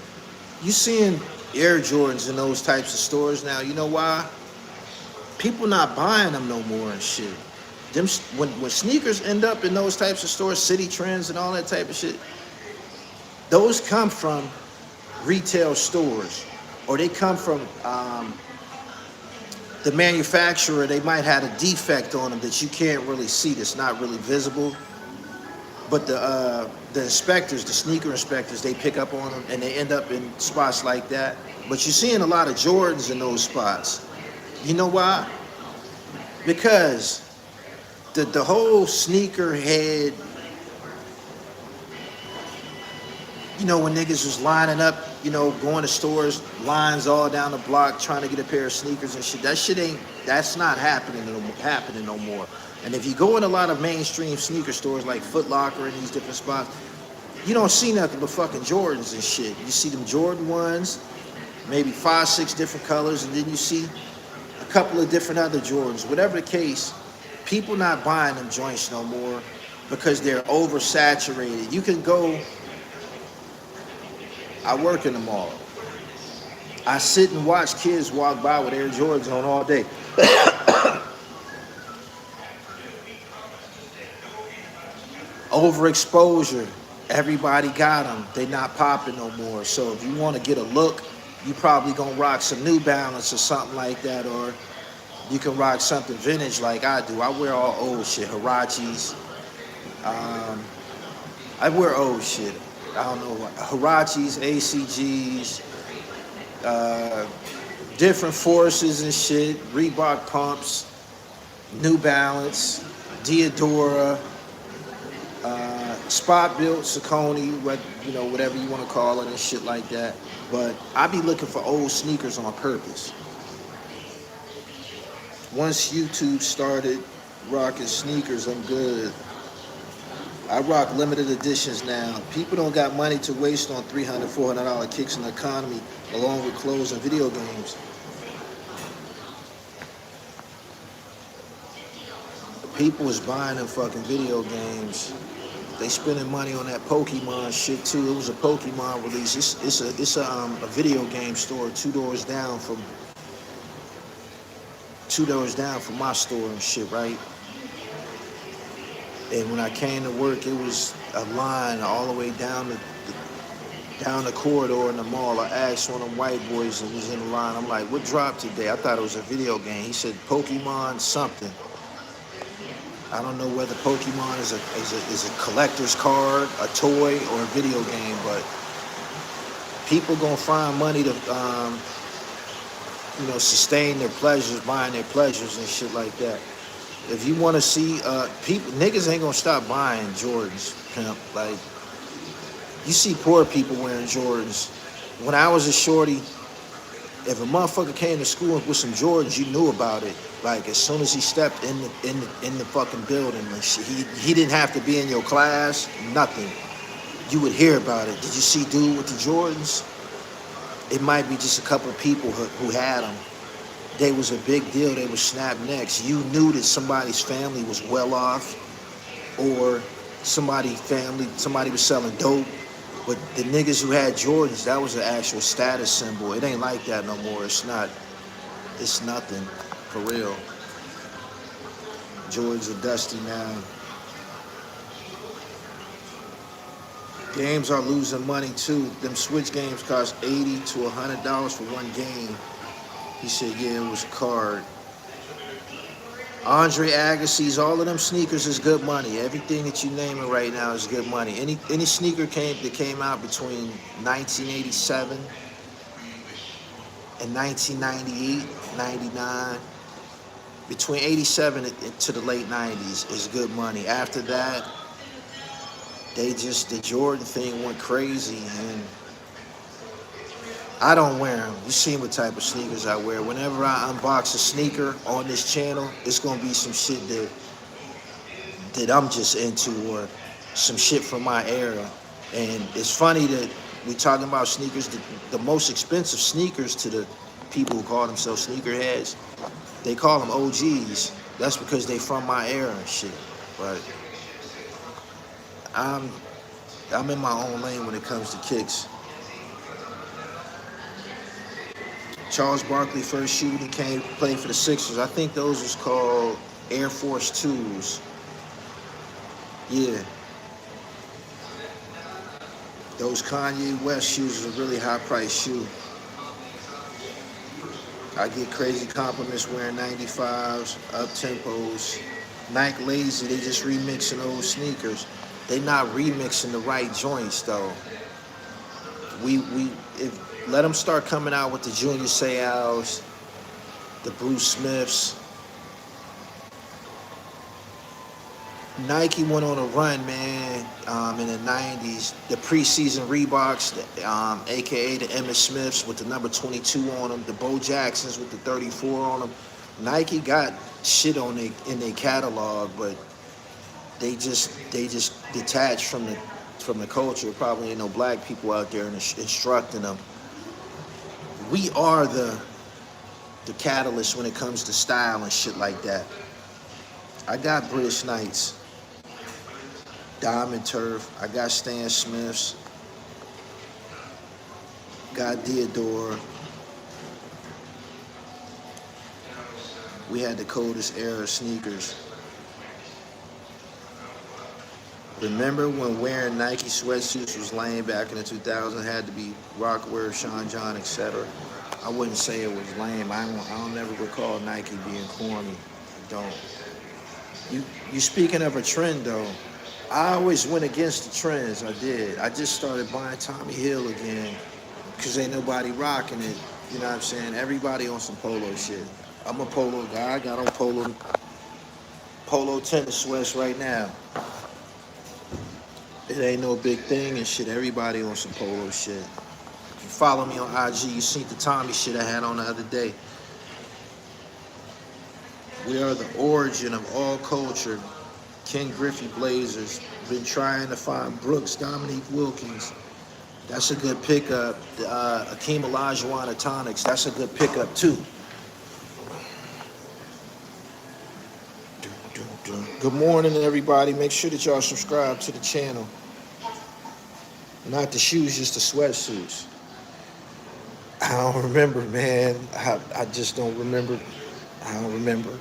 S1: You seeing Air Jordans in those types of stores now. You know why? people not buying them no more and shit. Them when sneakers end up in those types of stores, City Trends and all that type of shit, those come from retail stores, or they come from the manufacturer. They might have a defect on them that you can't really see, that's not really visible. But the inspectors, the sneaker inspectors, they pick up on them and they end up in spots like that. But you're seeing a lot of Jordans in those spots. You know why? Because the whole sneaker head, you know, when niggas was lining up, you know, going to stores, lines all down the block trying to get a pair of sneakers and shit. That's not happening no more. And if you go in a lot of mainstream sneaker stores like Foot Locker and these different spots, you don't see nothing but fucking Jordans and shit. You see them Jordan ones, maybe 5, 6 different colors, and then you see a couple of different other Jordans. Whatever the case, people not buying them joints no more because they're oversaturated. You can go, I work in the mall. I sit and watch kids walk by with Air Jordans on all day. Overexposure. Everybody got them. They not popping no more. So if you want to get a look, you probably gonna rock some New Balance or something like that, or you can rock something vintage like I do. I wear all old shit, Hirachis. I wear old shit. I don't know what, Hirachis, ACGs, different forces and shit, Reebok pumps, New Balance, Diadora, spot built, Saucony, you know, whatever you want to call it and shit like that. But I be looking for old sneakers on purpose. Once YouTube started rocking sneakers, I'm good. I rock limited editions now. People don't got money to waste on $300, $400 kicks in the economy, along with clothes and video games. People is buying them fucking video games. They spending money on that Pokemon shit too. It was a Pokemon release. It's a video game store 2 doors down from my store and shit, right? And when I came to work, it was a line all the way down the corridor in the mall. I asked one of them white boys that was in the line, I'm like, what dropped today? I thought it was a video game. He said Pokemon something. I don't know whether Pokemon is a collector's card, a toy, or a video game, but people gonna find money to sustain their pleasures, buying their pleasures and shit like that. If you want to see people, niggas ain't gonna stop buying Jordans, pimp. Like, you see poor people wearing Jordans. When I was a shorty, if a motherfucker came to school with some Jordans, you knew about it. Like, as soon as he stepped in the fucking building, like, he didn't have to be in your class, nothing. You would hear about it. Did you see dude with the Jordans? It might be just a couple of people who had them. They was a big deal. They were snap necks. You knew that somebody's family was well off, or somebody was selling dope. But the niggas who had Jordans, that was an actual status symbol. It ain't like that no more. It's not. It's nothing, for real. Jordans are dusty now. Games are losing money too. Them Switch games cost $80 to $100 for one game. He said, yeah, it was a card. Andre Agassi's, all of them sneakers is good money. Everything that you naming right now is good money. Any sneaker that came out between 1987 and 1998, 99, between 87 to the late 90s is good money. After that, the Jordan thing went crazy, and I don't wear them. You see what type of sneakers I wear. Whenever I unbox a sneaker on this channel, it's gonna be some shit that I'm just into, or some shit from my era. And it's funny that we talking about sneakers. The most expensive sneakers to the people who call themselves sneakerheads, they call them OGs. That's because they from my era and shit. But I'm in my own lane when it comes to kicks. Charles Barkley first shoe he came played for the Sixers. I think those was called Air Force 2s. Yeah. Those Kanye West shoes is a really high price shoe. I get crazy compliments wearing 95s, up tempos. Nike lazy, they just remixing old sneakers. They not remixing the right joints though. Let them start coming out with the Junior Seaus, the Bruce Smiths. Nike went on a run, man, in the 90s. The preseason Reeboks, aka the Emmitt Smiths with the number 22 on them, the Bo Jacksons with the 34 on them. Nike got shit on in their catalog, but they just detached from the culture. Probably ain't no black people out there instructing them. We are the catalyst when it comes to style and shit like that. I got British Knights, Diamond Turf, I got Stan Smiths, got Diodore. We had the coldest era of sneakers. Remember when wearing Nike sweatsuits was lame back in the 2000s? Had to be Rockwear, Sean John, etc. I wouldn't say it was lame. I don't never recall Nike being corny. I don't. You speaking of a trend though, I always went against the trends. I did. I just started buying Tommy Hill again because ain't nobody rocking it. You know what I'm saying? Everybody on some polo shit. I'm a polo guy. I got on polo tennis sweats right now. It ain't no big thing and shit. Everybody on some polo shit. If you follow me on IG, you see the Tommy shit I had on the other day. We are the origin of all culture. Ken Griffey Blazers. Been trying to find Brooks, Dominique Wilkins. That's a good pickup. Akeem Olajuwon Tonics. That's a good pickup too. Good morning, everybody. Make sure that y'all subscribe to the channel. Not the shoes, just the sweatsuits. I don't remember, man. I just don't remember. I don't remember.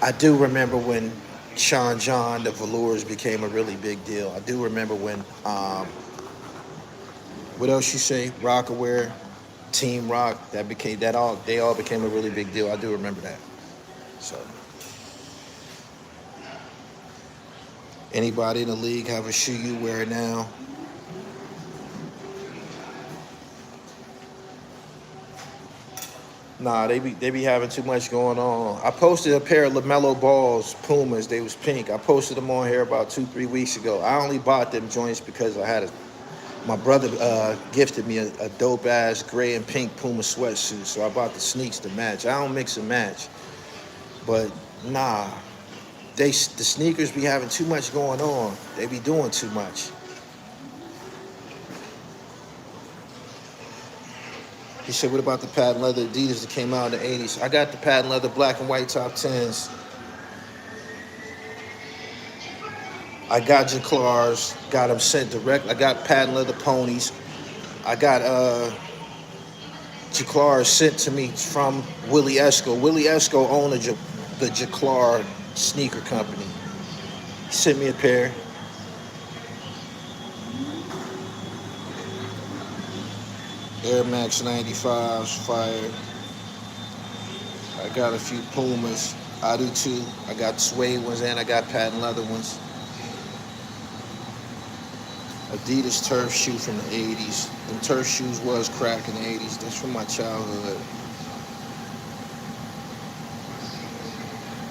S1: I do remember when Sean John, the velours became a really big deal. I do remember when, what else you say? Rockaware, Team Rock, they all became a really big deal. I do remember that. So, anybody in the league have a shoe you wear now? Nah, they be having too much going on. I posted a pair of LaMelo Balls, Pumas. They was pink. I posted them on here about 2-3 weeks ago. I only bought them joints because my brother gifted me a dope ass gray and pink Puma sweatsuit. So I bought the sneaks to match. I don't mix and match, but nah, the sneakers be having too much going on. They be doing too much. He said, what about the patent leather Adidas that came out in the 80s? I got the patent leather black and white top 10s. I got Jaclars, got them sent direct. I got patent leather ponies. I got Jaclars sent to me from Willie Esco. Willie Esco owned the Jaclar sneaker company. He sent me a pair. Air Max 95s, fire. I got a few Pumas. I do too. I got suede ones and I got patent leather ones. Adidas turf shoe from the 80s. Them turf shoes was crack in the 80s. That's from my childhood.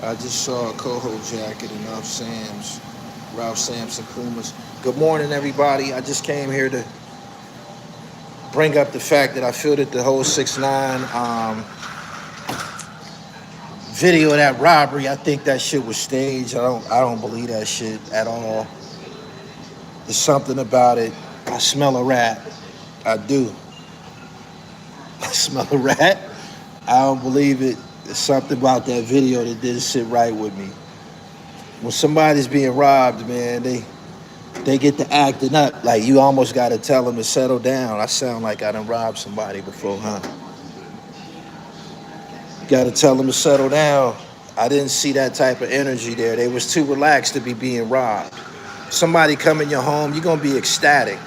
S1: I just saw a Coho jacket in Ralph Sampson Pumas. Good morning, everybody. I just came here to bring up the fact that I feel that the whole 6ix9ine video of that robbery, I think that shit was staged. I don't believe that shit at all. There's something about it. I smell a rat. I do. I smell a rat. I don't believe it. There's something about that video that didn't sit right with me. When somebody's being robbed, man, they get to acting up. Like, you almost got to tell them to settle down. I sound like I done robbed somebody before, huh? Gotta tell them to settle down. I didn't see that type of energy there. They was too relaxed to be being robbed. Somebody come in your home, you're gonna be ecstatic.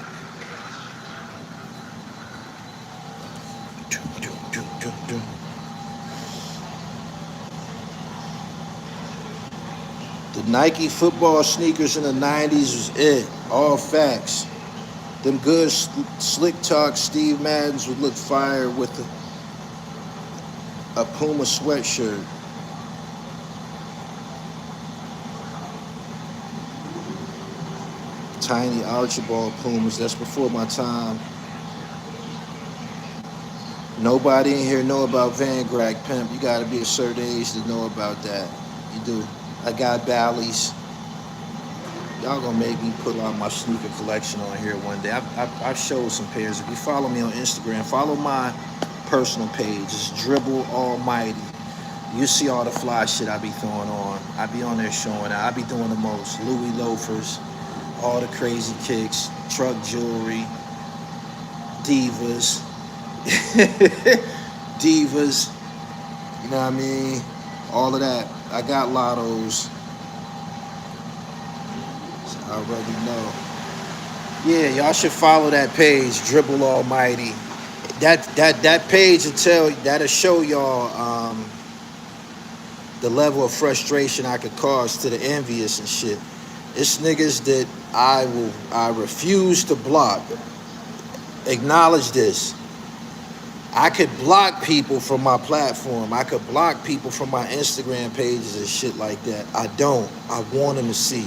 S1: The Nike football sneakers in the 90s was it. All facts. Them good slick talk Steve Maddens would look fire with a Puma sweatshirt. Tiny Archibald Pumas. That's before my time. Nobody in here know about Van Grag Pimp. You gotta be a certain age to know about that. You do. I got Bally's. Y'all gonna make me put out my sneaker collection on here one day. I've showed some pairs. If you follow me on Instagram, follow my personal page. It's Dribble Almighty. You see all the fly shit I be throwing on. I be on there showing out. I be doing the most. Louis loafers, all the crazy kicks, truck jewelry, divas. Divas, you know what I mean? All of that. I got lottos. So I already know. Yeah, y'all should follow that page, Dribble Almighty. That page that'll show y'all the level of frustration I could cause to the envious and shit. It's niggas that I refuse to block. Acknowledge this. I could block people from my platform. I could block people from my Instagram pages and shit like that. I don't. I want them to see.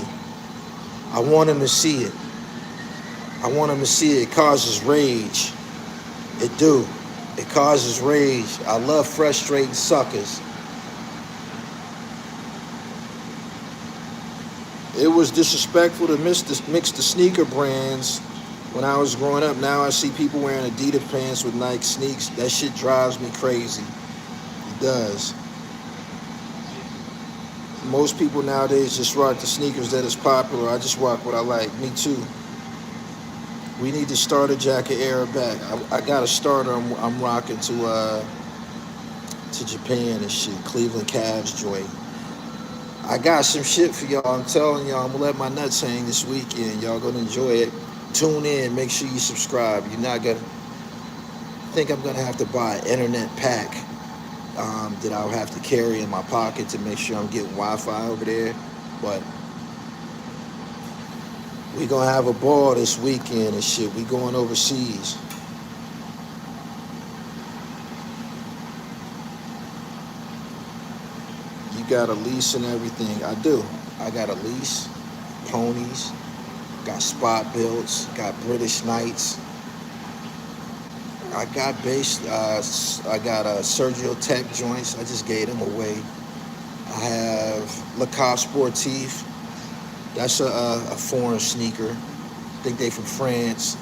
S1: I want them to see it. I want them to see it. It causes rage. It do. It causes rage. I love frustrating suckers. It was disrespectful to mix the sneaker brands. When I was growing up, now I see people wearing Adidas pants with Nike sneaks. That shit drives me crazy. It does. Most people nowadays just rock the sneakers that is popular. I just rock what I like. Me too. We need to start a jacket era back. I got a starter I'm rocking to Japan and shit. Cleveland Cavs joint. I got some shit for y'all. I'm telling y'all, I'm gonna let my nuts hang this weekend. Y'all gonna enjoy it. Tune in, make sure you subscribe. You're not gonna think I'm gonna have to buy an internet pack that I'll have to carry in my pocket to make sure I'm getting Wi-Fi over there. But we gonna have a ball this weekend and shit. We going overseas. You got a lease and everything. I do. I got a lease, ponies. Got spot builds, got British Knights. I got Sergio Tech joints. I just gave them away. I have Lacoste Sportif. That's a foreign sneaker. I think they from France.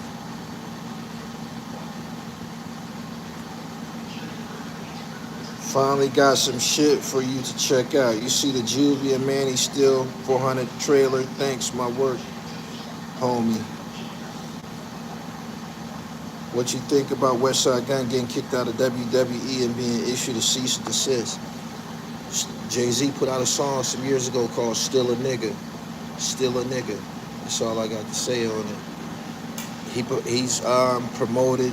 S1: Finally got some shit for you to check out. You see the Juvie and Manny Still 400 trailer. Thanks, my work. Homie, what you think about Westside Gun getting kicked out of WWE and being issued a cease and desist? Jay-Z put out a song some years ago called Still a Nigga. Still a Nigga. That's all I got to say on it. He's promoted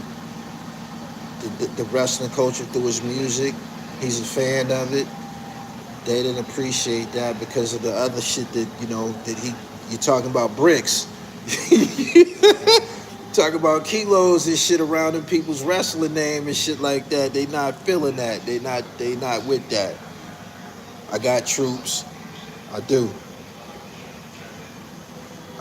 S1: the wrestling culture through his music. He's a fan of it. They didn't appreciate that because of the other shit that, you're talking about bricks. Talk about kilos and shit around in people's wrestling name and shit like that. They not feeling that. They not with that. I got troops. I do.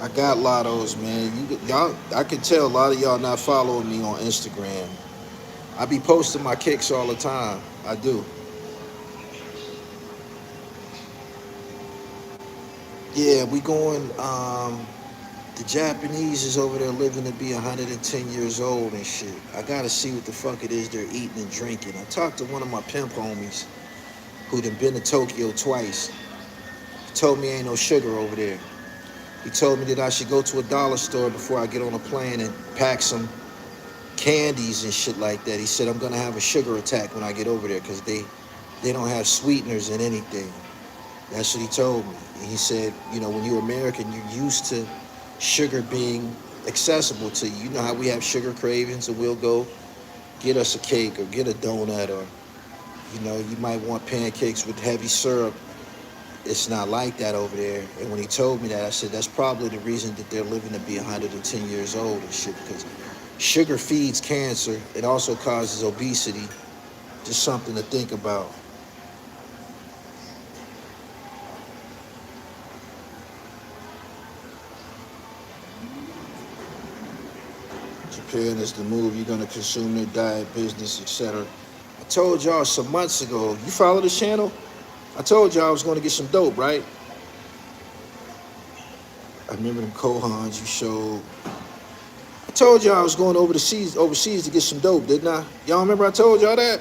S1: I got lottos, man. Y'all, I can tell a lot of y'all not following me on Instagram. I be posting my kicks all the time. I do. Yeah, we going. The Japanese is over there living to be 110 years old and shit. I gotta see what the fuck it is they're eating and drinking. I talked to one of my pimp homies who done been to Tokyo twice. He told me ain't no sugar over there. He told me that I should go to a dollar store before I get on a plane and pack some candies and shit like that. He said I'm gonna have a sugar attack when I get over there because they They don't have sweeteners in anything. That's what he told me. He said, you know, when you're American, you're used to sugar being accessible to you. You know how we have sugar cravings, and we'll go get us a cake or get a donut, or, you know, you might want pancakes with heavy syrup. It's not like that over there. And when he told me that, I said, that's probably the reason that they're living to be 110 years old and shit, because sugar feeds cancer. It also causes obesity. Just something to think about. Japan is the move. You're going to consume their diet, business, etc. I told y'all some months ago. You follow this channel? I told y'all I was going to get some dope, right? I remember them Kohans you showed. I told y'all I was going overseas to get some dope, didn't I? Y'all remember I told y'all that?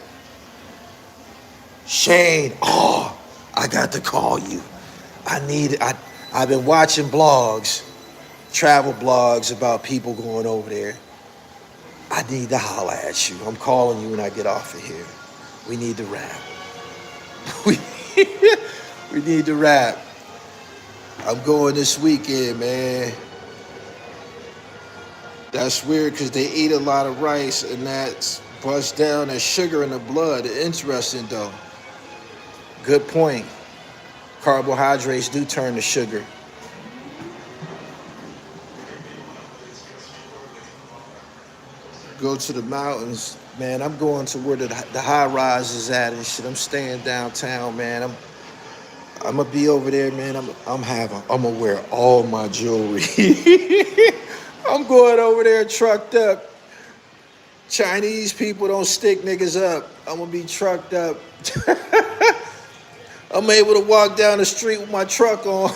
S1: Shane, oh, I got to call you. I've been watching blogs, travel blogs about people going over there. I need to holler at you. I'm calling you when I get off of here. We need to rap. We need to rap. I'm going this weekend, man. That's weird because they eat a lot of rice and that's busts down as sugar in the blood. Interesting though. Good point. Carbohydrates do turn to sugar. Go to the mountains, man. I'm going to where the high rise is at and shit. I'm staying downtown, man. I'm gonna be over there, man. I'm gonna wear all my jewelry. I'm going over there trucked up. Chinese people don't stick niggas up. I'm gonna be trucked up. I'm able to walk down the street with my truck on.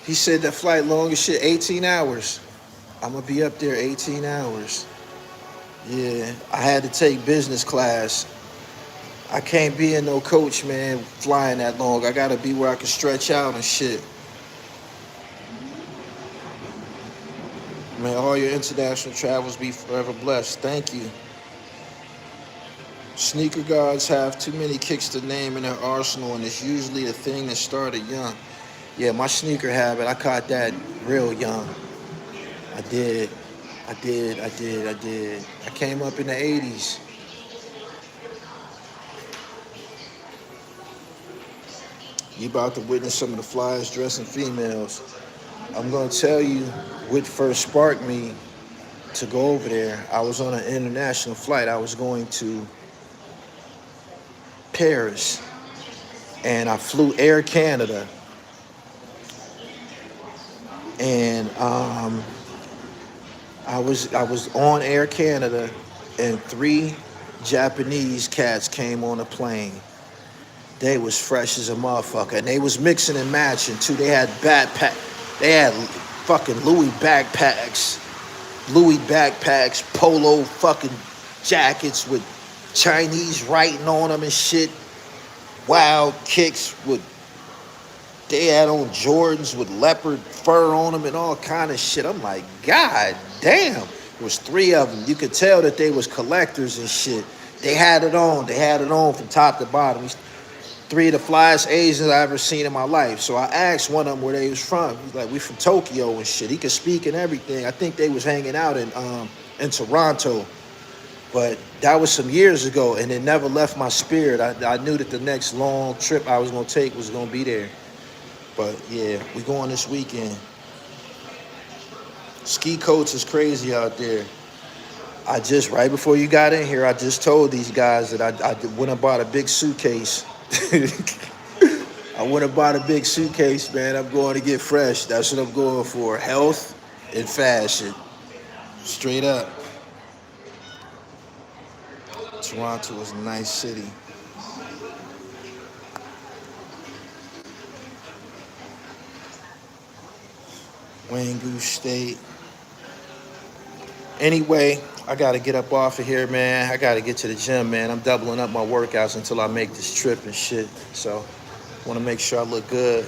S1: He said that flight long as shit, 18 hours. I'm gonna be up there 18 hours. Yeah, I had to take business class. I can't be in no coach, man, flying that long. I gotta be where I can stretch out and shit. Man, all your international travels be forever blessed. Thank you. Sneaker gods have too many kicks to name in their arsenal, and it's usually a thing that started young. Yeah, my sneaker habit, I caught that real young. I did. I came up in the 80s. You about to witness some of the flyest dressing females. I'm gonna tell you what first sparked me to go over there. I was on an international flight. I was going to Paris, and I flew Air Canada. And I was on Air Canada, and 3 Japanese cats came on a plane. They was fresh as a motherfucker, and they was mixing and matching too. They had they had fucking Louis backpacks, polo fucking jackets with Chinese writing on them and shit. Wild kicks with. They had on Jordans with leopard fur on them and all kind of shit. I'm like, God damn. There was 3 of them. You could tell that they was collectors and shit. They had it on. From top to bottom. 3 of the flyest Asians I ever seen in my life. So I asked one of them where they was from. He's like, we from Tokyo and shit. He could speak and everything. I think they was hanging out in Toronto. But that was some years ago, and it never left my spirit. I knew that the next long trip I was going to take was going to be there. But yeah, we going this weekend. Ski coats is crazy out there. Right before you got in here, I just told these guys that I went and bought a big suitcase. I went and bought a big suitcase, man. I'm going to get fresh. That's what I'm going for. Health and fashion. Straight up. Toronto is a nice city. Wangu State. Anyway, I got to get up off of here, man. I got to get to the gym, man. I'm doubling up my workouts until I make this trip and shit. So, want to make sure I look good.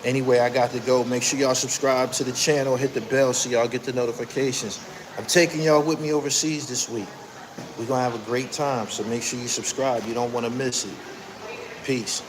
S1: Anyway, I got to go. Make sure y'all subscribe to the channel. Hit the bell so y'all get the notifications. I'm taking y'all with me overseas this week. We're going to have a great time, so make sure you subscribe. You don't want to miss it. Peace.